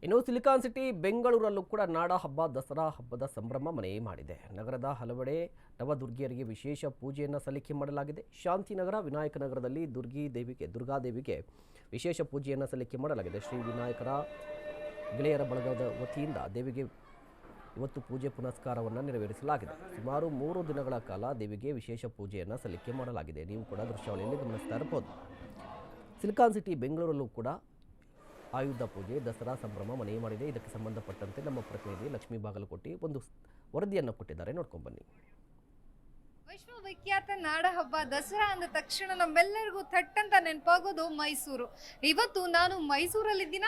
ಇನ್ನು silicon city ಬೆಂಗಳೂರಲ್ಲೂ ಕೂಡ ನಾಡ ಹಬ್ಬ ದಸರಾ ಹಬ್ಬದ ಸಂಭ್ರಮ ಮನೆ ಮಾಡಿದೆ. ನಗರದ ಹಲವೆಡೆ ನವದುರ್ಗಿಯರಿಗೆ ವಿಶೇಷ ಪೂಜೆಯನ್ನು ಸಲ್ಲಿಕೆ ಮಾಡಲಾಗಿದೆ. ಶಾಂತಿನಗರ, ವಿನಾಯಕ ನಗರದಲ್ಲಿ ದುರ್ಗಾದೇವಿಗೆ ವಿಶೇಷ ಪೂಜೆಯನ್ನು ಸಲ್ಲಿಕೆ ಮಾಡಲಾಗಿದೆ. ಶ್ರೀ ವಿನಾಯಕರ ಗೆಳೆಯರ ಬಳಗದ ವತಿಯಿಂದ ದೇವಿಗೆ ಇವತ್ತು ಪೂಜೆ ಪುನಸ್ಕಾರವನ್ನು ನೆರವೇರಿಸಲಾಗಿದೆ. ಸುಮಾರು 3 ದಿನಗಳ ಕಾಲ ದೇವಿಗೆ ವಿಶೇಷ ಪೂಜೆಯನ್ನು ಸಲ್ಲಿಕೆ ಮಾಡಲಾಗಿದೆ. ನೀವು ಕೂಡ ದೃಶ್ಯಾವಳಿಯಲ್ಲಿ ಗಮನಿಸ್ತಾ ಇರಬಹುದು. ಸಿಲಿಕಾನ್ ಸಿಟಿ ಬೆಂಗಳೂರಲ್ಲೂ ಕೂಡ ಆಯುಧ ಪೂಜೆ ದಸರಾ ಸಂಭ್ರಮ ಮನೆ ಮಾಡಿದೆ. ಇದಕ್ಕೆ ಸಂಬಂಧಪಟ್ಟಂತೆ ನಮ್ಮ ಪ್ರತಿನಿಧಿ ಲಕ್ಷ್ಮೀ ಬಾಗಲಕೋಟೆ ಒಂದು ವರದಿಯನ್ನು ಕೊಟ್ಟಿದ್ದಾರೆ. ನೋಡ್ಕೊಂಡು ಬನ್ನಿ. ವಿಶ್ವವಿಖ್ಯಾತ ನಾಡ ಹಬ್ಬ ದಸರಾ ಅಂದ ತಕ್ಷಣ ನಮ್ಮೆಲ್ಲರಿಗೂ ಥಟ್ಟಂತ ನೆನಪಾಗೋದು ಮೈಸೂರು. ಇವತ್ತು ನಾನು ಮೈಸೂರಲ್ಲಿದ್ದೀನ,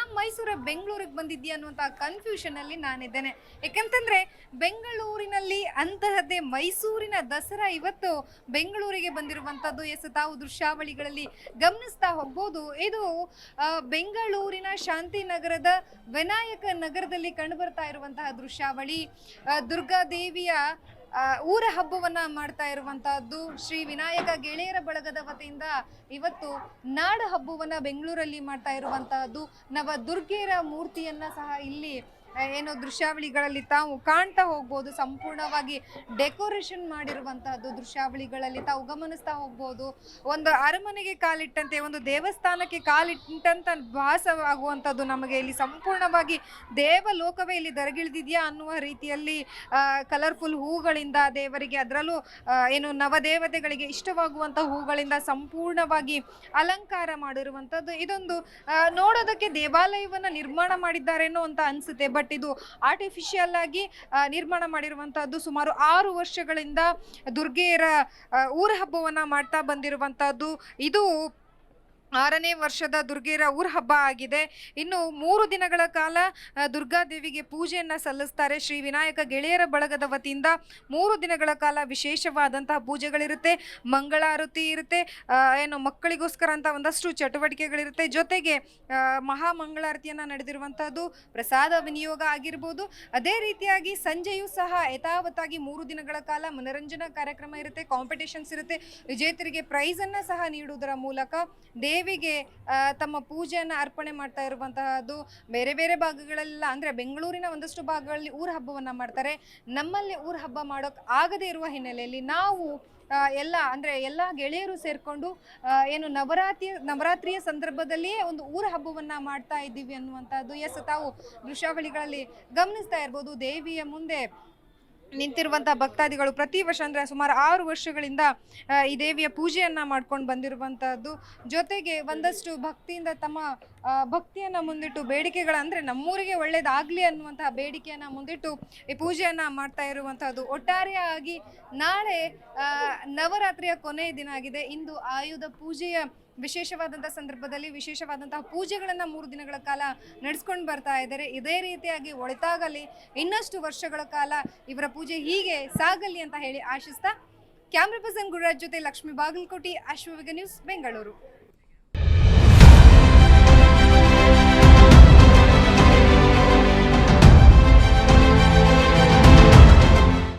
ಬೆಂಗಳೂರಿಗೆ ಬಂದಿದ್ದೀಯ ಅನ್ನುವಂಥ ಕನ್ಫ್ಯೂಷನ್ ಅಲ್ಲಿ ನಾನಿದ್ದೇನೆ. ಯಾಕಂತಂದ್ರೆ ಬೆಂಗಳೂರಿನಲ್ಲಿ ಅಂತಹದ್ದೇ ಮೈಸೂರಿನ ದಸರಾ ಇವತ್ತು ಬೆಂಗಳೂರಿಗೆ ಬಂದಿರುವಂಥದ್ದು. ತಾವು ದೃಶ್ಯಾವಳಿಗಳಲ್ಲಿ ಗಮನಿಸ್ತಾ ಹೋಗ್ಬೋದು. ಇದು ಬೆಂಗಳೂರಿನ ಶಾಂತಿನಗರದ ವಿನಾಯಕ ನಗರದಲ್ಲಿ ಕಂಡುಬರ್ತಾ ಇರುವಂತಹ ದೃಶ್ಯಾವಳಿ. ದುರ್ಗಾದೇವಿಯ ಊರ ಹಬ್ಬವನ್ನ ಮಾಡ್ತಾ ಇರುವಂತಹದ್ದು. ಶ್ರೀ ವಿನಾಯಕ ಗೆಳೆಯರ ಬಳಗದ ವತಿಯಿಂದ ಇವತ್ತು ನಾಡ ಹಬ್ಬವನ್ನ ಬೆಂಗಳೂರಲ್ಲಿ ಮಾಡ್ತಾ ಇರುವಂತಹದ್ದು. ನವ ದುರ್ಗೆಯರ ಮೂರ್ತಿಯನ್ನ ಸಹ ಇಲ್ಲಿ ಏನು ದೃಶ್ಯಾವಳಿಗಳಲ್ಲಿ ತಾವು ಕಾಣ್ತಾ ಹೋಗ್ಬೋದು. ಸಂಪೂರ್ಣವಾಗಿ ಡೆಕೋರೇಷನ್ ಮಾಡಿರುವಂತಹದ್ದು ದೃಶ್ಯಾವಳಿಗಳಲ್ಲಿ ತಾವು ಗಮನಿಸ್ತಾ ಹೋಗ್ಬೋದು. ಒಂದು ಅರಮನೆಗೆ ಕಾಲಿಟ್ಟಂತೆ, ಒಂದು ದೇವಸ್ಥಾನಕ್ಕೆ ಕಾಲಿಟ್ಟಂತ ಭಾಸವಾಗುವಂಥದ್ದು ನಮಗೆ ಇಲ್ಲಿ. ಸಂಪೂರ್ಣವಾಗಿ ದೇವಲೋಕವೇ ಇಲ್ಲಿ ದರಗಿಳಿದಿದೆಯಾ ಅನ್ನುವ ರೀತಿಯಲ್ಲಿ ಕಲರ್ಫುಲ್ ಹೂಗಳಿಂದ ದೇವರಿಗೆ, ಅದರಲ್ಲೂ ಏನು ನವದೇವತೆಗಳಿಗೆ ಇಷ್ಟವಾಗುವಂಥ ಹೂಗಳಿಂದ ಸಂಪೂರ್ಣವಾಗಿ ಅಲಂಕಾರ ಮಾಡಿರುವಂಥದ್ದು. ಇದೊಂದು ನೋಡೋದಕ್ಕೆ ದೇವಾಲಯವನ್ನ ನಿರ್ಮಾಣ ಮಾಡಿದ್ದಾರೇನೋ ಅಂತ ಅನ್ಸುತ್ತೆ. ಬಟ್ ಇದು ಆರ್ಟಿಫಿಷಿಯಲ್ ಆಗಿ ನಿರ್ಮಾಣ ಮಾಡಿರುವಂತಹದ್ದು. ಸುಮಾರು 6 ವರ್ಷಗಳಿಂದ ದುರ್ಗೆಯರ ಊರ ಹಬ್ಬವನ್ನ ಮಾಡ್ತಾ ಬಂದಿರುವಂತಹದ್ದು. ಇದು 6ನೇ ವರ್ಷದ ದುರ್ಗೆಯರ ಊರ ಹಬ್ಬ ಆಗಿದೆ. ಇನ್ನು 3 ದಿನಗಳ ಕಾಲ ದುರ್ಗಾದೇವಿಗೆ ಪೂಜೆಯನ್ನ ಸಲ್ಲಿಸ್ತಾರೆ. ಶ್ರೀ ವಿನಾಯಕ ಗೆಳೆಯರ ಬಳಗದ ವತಿಯಿಂದ 3 ದಿನಗಳ ಕಾಲ ವಿಶೇಷವಾದಂತಹ ಪೂಜೆಗಳಿರುತ್ತೆ. ಮಂಗಳಾರತಿ ಇರುತ್ತೆ, ಏನು ಮಕ್ಕಳಿಗೋಸ್ಕರ ಅಂತ ಒಂದಷ್ಟು ಚಟುವಟಿಕೆಗಳಿರುತ್ತೆ. ಜೊತೆಗೆ ಮಹಾಮಂಗಳಾರತಿಯನ್ನ ನಡೆದಿರುವಂತಹದ್ದು, ಪ್ರಸಾದ ವಿನಿಯೋಗ ಆಗಿರ್ಬೋದು. ಅದೇ ರೀತಿಯಾಗಿ ಸಂಜೆಯೂ ಸಹ ಯಥಾವತ್ತಾಗಿ 3 ದಿನಗಳ ಕಾಲ ಮನರಂಜನಾ ಕಾರ್ಯಕ್ರಮ ಇರುತ್ತೆ, ಕಾಂಪಿಟೇಷನ್ಸ್ ಇರುತ್ತೆ. ವಿಜೇತರಿಗೆ ಪ್ರೈಸ್ ಅನ್ನ ಸಹ ನೀಡುವುದರ ಮೂಲಕ ದೇವಿಗೆ ತಮ್ಮ ಪೂಜೆಯನ್ನು ಅರ್ಪಣೆ ಮಾಡ್ತಾ ಇರುವಂತಹದ್ದು. ಬೇರೆ ಬೇರೆ ಭಾಗಗಳೆಲ್ಲ ಅಂದ್ರೆ ಬೆಂಗಳೂರಿನ ಒಂದಷ್ಟು ಭಾಗಗಳಲ್ಲಿ ಊರ ಹಬ್ಬವನ್ನ ಮಾಡ್ತಾರೆ. ನಮ್ಮಲ್ಲಿ ಊರ ಹಬ್ಬ ಮಾಡೋಕ್ ಆಗದೇ ಇರುವ ಹಿನ್ನೆಲೆಯಲ್ಲಿ ನಾವು ಎಲ್ಲ ಗೆಳೆಯರು ಸೇರ್ಕೊಂಡು ಏನು ನವರಾತ್ರಿಯ ಸಂದರ್ಭದಲ್ಲಿಯೇ ಒಂದು ಊರ ಹಬ್ಬವನ್ನ ಮಾಡ್ತಾ ಇದ್ದೀವಿ ಅನ್ನುವಂಥದ್ದು. ತಾವು ದೃಶ್ಯಾವಳಿಗಳಲ್ಲಿ ಗಮನಿಸ್ತಾ ಇರ್ಬೋದು. ದೇವಿಯ ಮುಂದೆ ನಿಂತಿರುವಂತಹ ಭಕ್ತಾದಿಗಳು ಪ್ರತಿ ವರ್ಷ ಅಂದ್ರೆ ಸುಮಾರು 6 ವರ್ಷಗಳಿಂದ ಈ ದೇವಿಯ ಪೂಜೆಯನ್ನ ಮಾಡ್ಕೊಂಡು ಬಂದಿರುವಂತಹದ್ದು. ಜೊತೆಗೆ ಒಂದಷ್ಟು ಭಕ್ತಿಯಿಂದ ತಮ್ಮ ಭಕ್ತಿಯನ್ನ ಮುಂದಿಟ್ಟು ಬೇಡಿಕೆಗಳಂದ್ರೆ ನಮ್ಮೂರಿಗೆ ಒಳ್ಳೇದಾಗ್ಲಿ ಅನ್ನುವಂತಹ ಬೇಡಿಕೆಯನ್ನ ಮುಂದಿಟ್ಟು ಈ ಪೂಜೆಯನ್ನ ಮಾಡ್ತಾ ಇರುವಂತಹದ್ದು. ಒಟ್ಟಾರೆಯಾಗಿ ನಾಳೆ ನವರಾತ್ರಿಯ ಕೊನೆಯ ದಿನ ಆಗಿದೆ. ಇಂದು ಆಯುಧ ಪೂಜೆಯ ವಿಶೇಷವಾದಂತಹ ಸಂದರ್ಭದಲ್ಲಿ ವಿಶೇಷವಾದಂತಹ ಪೂಜೆಗಳನ್ನ 3 ದಿನಗಳ ಕಾಲ ನಡೆಸ್ಕೊಂಡು ಬರ್ತಾ ಇದ್ದಾರೆ. ಇದೇ ರೀತಿಯಾಗಿ ಒಳಿತಾಗಲಿ, ಇನ್ನಷ್ಟು ವರ್ಷಗಳ ಕಾಲ ಇವರ ಪೂಜೆ ಹೀಗೆ ಸಾಗಲಿ ಅಂತ ಹೇಳಿ ಆಶಿಸ್ತಾ, ಕ್ಯಾಮ್ರಾ ಪರ್ಸನ್ ಗುರುರಾಜ್ ಜೊತೆ ಲಕ್ಷ್ಮೀ ಬಾಗಲಕೋಟೆ, ಅಶ್ವವೇಗ ನ್ಯೂಸ್, ಬೆಂಗಳೂರು.